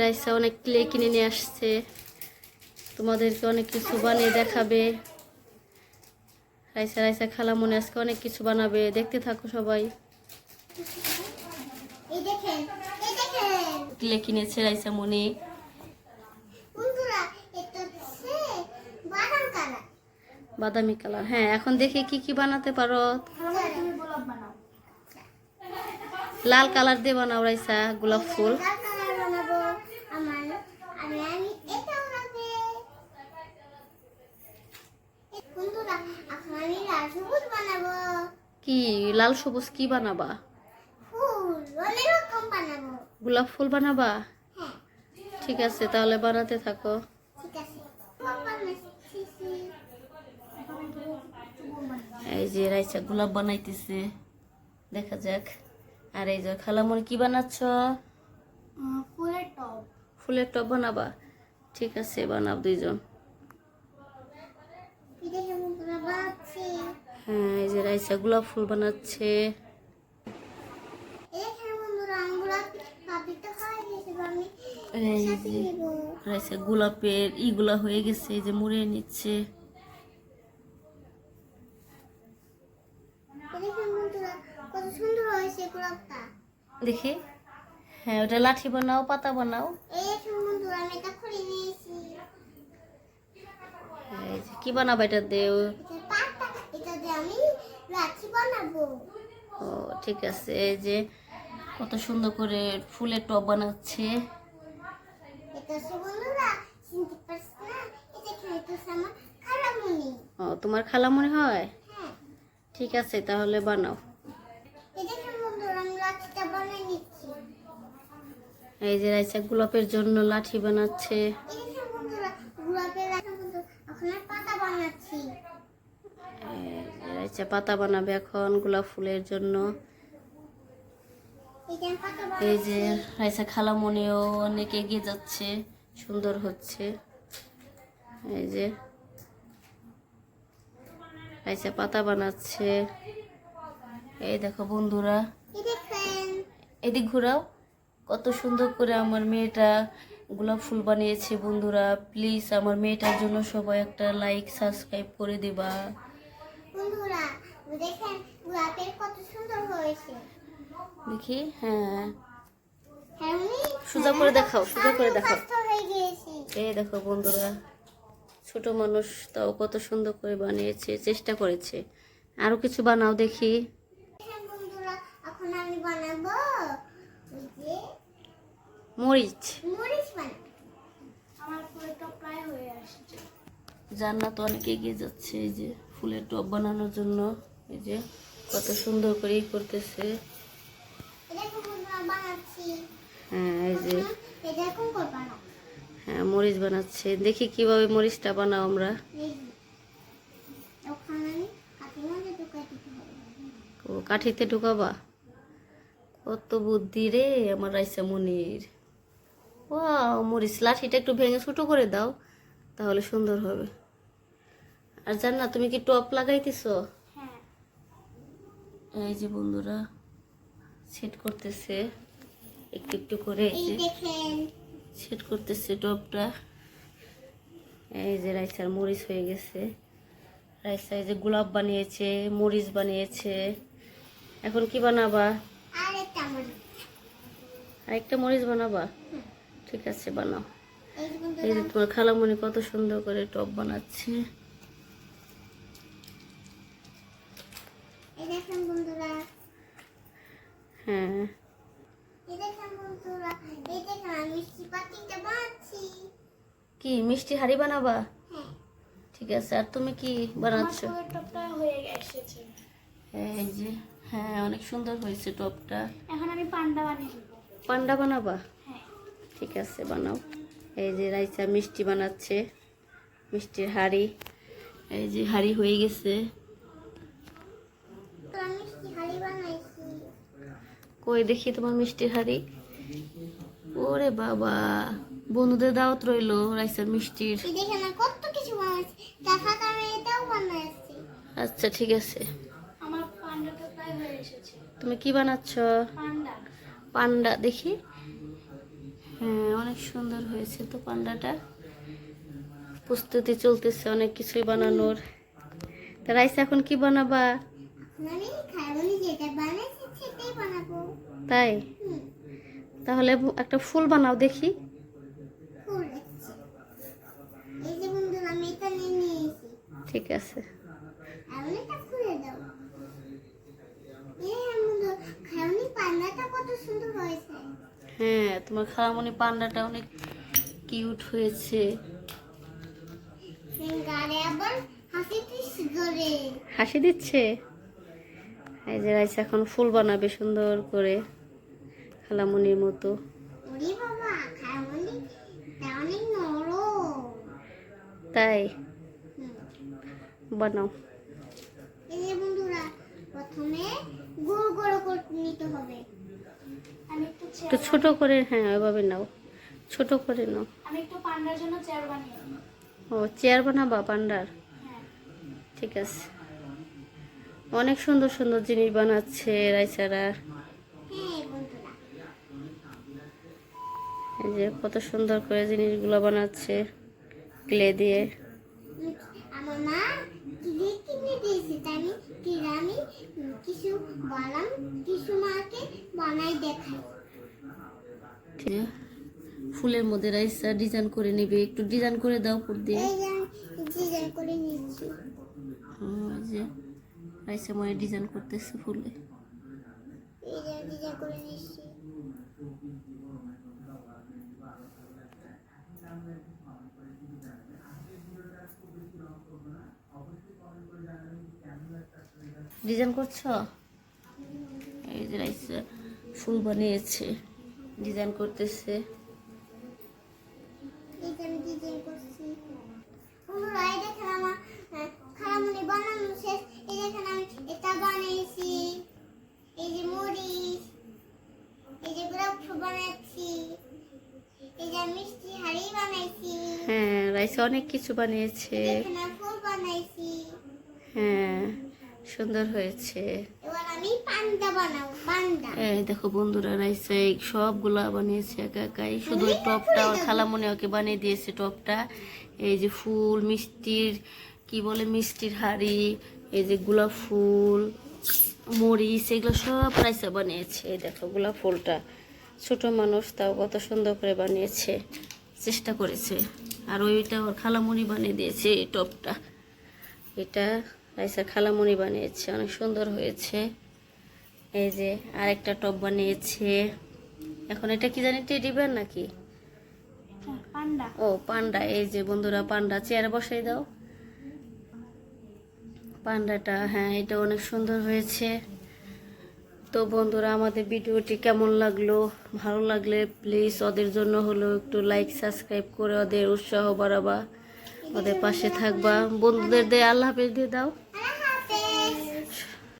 রাইসা অনেক ক্লে কিনে নিয়ে আসছে, তোমাদেরকে অনেক কিছু বানিয়ে দেখাবে। রাইসা রাইসা খালামণি আজকে অনেক কিছু বানাবে, দেখতে থাকো সবাই। ক্লে কিনেছে রাইসা মনি। বাদামি কালার, হ্যাঁ। এখন দেখি কি কি বানাতে পারো। লাল কালার দিয়ে বানাও রাইসা, গোলাপ ফুল। কি লাল সবুজ কি বানাবা? গোলাপ ফুল বানাবা? ঠিক আছে, তাহলে বানাতে থাকো। এই যে রাইসা গোলাপ বানাইতেছে, দেখা যাক। আর এই যে খালামণি কি বানাচ্ছ? ফুলের টব বানাবা? ঠিক আছে, বানাও দুইজন। হ্যাঁ, এই যে রাইসা গোলাপ ফুল বানাচ্ছে। এই যে রাইসা গোলাপের ইগুলা হয়ে গেছে, এই যে মুড়িয়ে নিচ্ছে। দেখি, হ্যাঁ ওটা লাঠি বানাও, পাতা বানাও। কি বানাবো এটা দিয়ে? ও ঠিক আছে। এই যে কত সুন্দর করে ফুলের টব বানাচ্ছে। ও তোমার খালামণি হয়? ঠিক আছে, তাহলে বানাও। এই যে রাইসা গোলাপের জন্য লাঠি বানাচ্ছে। রাইসা পাতা বানাবে এখন গোলাপ ফুলের জন্য। এই যে রাইসা খালামণিও অনেক এগিয়ে যাচ্ছে, সুন্দর হচ্ছে। এই যে রাইসা পাতা বানাচ্ছে। এই দেখো বন্ধুরা, এদিক ঘোরাও। কত সুন্দর করে আমার মেয়েটা গোলাপ ফুল বানিয়েছে। বন্ধুরা প্লিজ আমার মেয়েটার জন্য সবাই একটা লাইক সাবস্ক্রাইব করে দিবা। বন্ধুরা দেখেন গোলাপের কত সুন্দর হয়েছে। দেখি, হ্যাঁ সোজা করে দেখাও, সোজা করে দেখাও। এই দেখো বন্ধুরা, ছোট মানুষ তাও কত সুন্দর করে বানিয়েছে, চেষ্টা করেছে। আরো কিছু বানাও দেখি। মরিচ, জান্নাত অনেক এগিয়ে যাচ্ছে এই যে ফুলের টব বানানোর জন্য। এই যে কত সুন্দর করে করতেছে। হ্যাঁ এই যে, হ্যাঁ মরিচ বানাচ্ছে। দেখি কিভাবে মরিচটা বানাও আমরা। ও কাঠিতে ঢুকাবা? কত বুদ্ধি রে আমার রাইসা মনির। ও মরিচ লাঠিটা একটু ভেঙে ছোট করে দাও, তাহলে সুন্দর হবে। আর জান্না তুমি কি টপ লাগাইতেছো? এই যে বন্ধুরা সেট করতেছে একটু একটু করে, সেট করতেছে টপটা। এই যে রাইসার মরিচ হয়ে গেছে। রাইসা এই যে গোলাপ বানিয়েছে, মরিচ বানিয়েছে। এখন কি বানাবা? আরেকটা মরিচ বানাবা? ঠিক আছে, বানাও। এই যে তোমার খালামণি কত সুন্দর করে টপ বানাচ্ছে। হ্যাঁ কি মিষ্টি হাড়ি বানাবা? ঠিক আছে। আর তুমি কি বানাচ্ছ? এই যে, হ্যাঁ অনেক সুন্দর হয়েছে টপটা। এখন আমি পান্ডা বানাবো। পান্ডা বানাবা? ঠিক আছে, বানাও। এই যে রাইসা মিষ্টি বানাচ্ছে, মিষ্টির হাড়ি। এই যে হাড়ি হয়ে গেছে। কই দেখি তোমার মিষ্টির হাড়ি। ওরে বাবা, বন্ধুদের দাওয়াত রইলো রাইসার মিষ্টির। আচ্ছা ঠিক আছে। তুমি কি বানাচ্ছ? পান্ডা। দেখি, হ্যাঁ, অনেক সুন্দর হয়েছে তো পান্ডাটা। প্রস্তুতি চলতেছে অনেক কিছুই বানানোর। তা রাইসা এখন কি বানাবা? আমি খাইনি, যেটা বানাইছি সেটাই বানাবো। তাই? তাহলে একটা ফুল বানাও দেখি। ফুল আছে। এই যে বন্ধু, আমি এটা নিয়ে নিয়েছি। ঠিক আছে। আমি এটা খুলে দাও। এই বন্ধু, খাইনি পান্নাটা কত সুন্দর হয়েছে। হ্যাঁ, তোমার খালামণি পান্ডাটা অনেক কিউট হয়েছে। গাড়ি আবার হাসি দিচ্ছে জোরে। হাসি দিচ্ছে। এই যে রাইসা এখন ফুল বানাবে সুন্দর করে খালামণির মতো। ওরে বাবা, খাইনি তা অনেক নরম। তাই? হুম। বানাও। এই যে বন্ধুরা, প্রথমে গোল গোল করে নিতে হবে। আমি একটু ছোট করে, হ্যাঁ ওইভাবে নাও, ছোট করে নাও। আমি একটু পান্ডার জন্য চেয়ার বানিয়ে নিই। ও, চেয়ার বানাবা পান্ডার? হ্যাঁ। ঠিক আছে। অনেক সুন্দর সুন্দর জিনিস বানাচ্ছে রাইসারা। হ্যাঁ বন্ধুরা, এই যে কত সুন্দর করে জিনিসগুলো বানাচ্ছে ক্লে দিয়ে। আমার মা কিনে কিনে দিয়েছে, তাই আমি কিছু বানাম, কিছু মাকে বানাই দেখাই। ঠিক আছে। ফুলের মধ্যে রাইসা ডিজাইন করে নেবে, একটু ডিজাইন করে দাও উপর দিয়ে। এই যে আমি ডিজাইন করে নিচ্ছি। এই যে রাইসা মনে ডিজাইন করতেছে ফুলে। এই যে ডিজাইন করে নিচ্ছি। ডিজাইন করছো? এই যে রাইসা ফুল বানিয়েছে, ডিজাইন করতেছে। এই যে আমি ডিজাইন করছি। বন্ধুরা, এই দেখেন আমার খালামুনি বানানো শেষ। এই দেখেন আমি এটা বানিয়েছি। এই যে মরিচ, এই যে গোলাপ ফুল বানাচ্ছি, এই যে মিষ্টি হাড়ি বানাইছি, হ্যাঁ, রাইসা অনেক কিছু বানিয়েছে। এখানে ফুল বানাইছি। হ্যাঁ, সুন্দর হয়েছে। এবার আমি পান্ডা বানাবো, পান্ডা। এই দেখো বন্ধুরা, রাইসা এই সবগুলা বানিয়েছে একা একাই। শুধু ওই টপটা ওর খালামণি ওকে বানিয়ে দিয়েছে টপটা। এই যে ফুল, মিষ্টির কি বলে, মিষ্টির হাড়ি, এই যে গোলাপ ফুল, মরিচ, এগুলো সব রাইসা বানিয়েছে। এই দেখো গোলাপ ফুলটা, ছোট মানুষ তাও কত সুন্দর করে বানিয়েছে, চেষ্টা করেছে। আর ওইটা ওর খালামণি বানিয়ে দিয়েছে এই টপটা। এটা রাইসার খালামণি বানিয়েছে, অনেক সুন্দর হয়েছে। এই যে আরেকটা টপ বানিয়েছে। এখন এটা কি জানি, টেডি বিয়ার নাকি? পান্ডা। ও পান্ডা। এই যে বন্ধুরা, পান্ডা চেয়ারে বসাই দাও পান্ডাটা। হ্যাঁ, এটা অনেক সুন্দর হয়েছে। তো বন্ধুরা, আমাদের ভিডিওটি কেমন লাগলো? ভালো লাগলে প্লিজ ওদের জন্য হলো একটু লাইক সাবস্ক্রাইব করে ওদের উৎসাহ বাড়াবা, ওদের পাশে থাকবা। বন্ধুদের দিয়ে আল্লাহ হাফেজ দিয়ে দাও।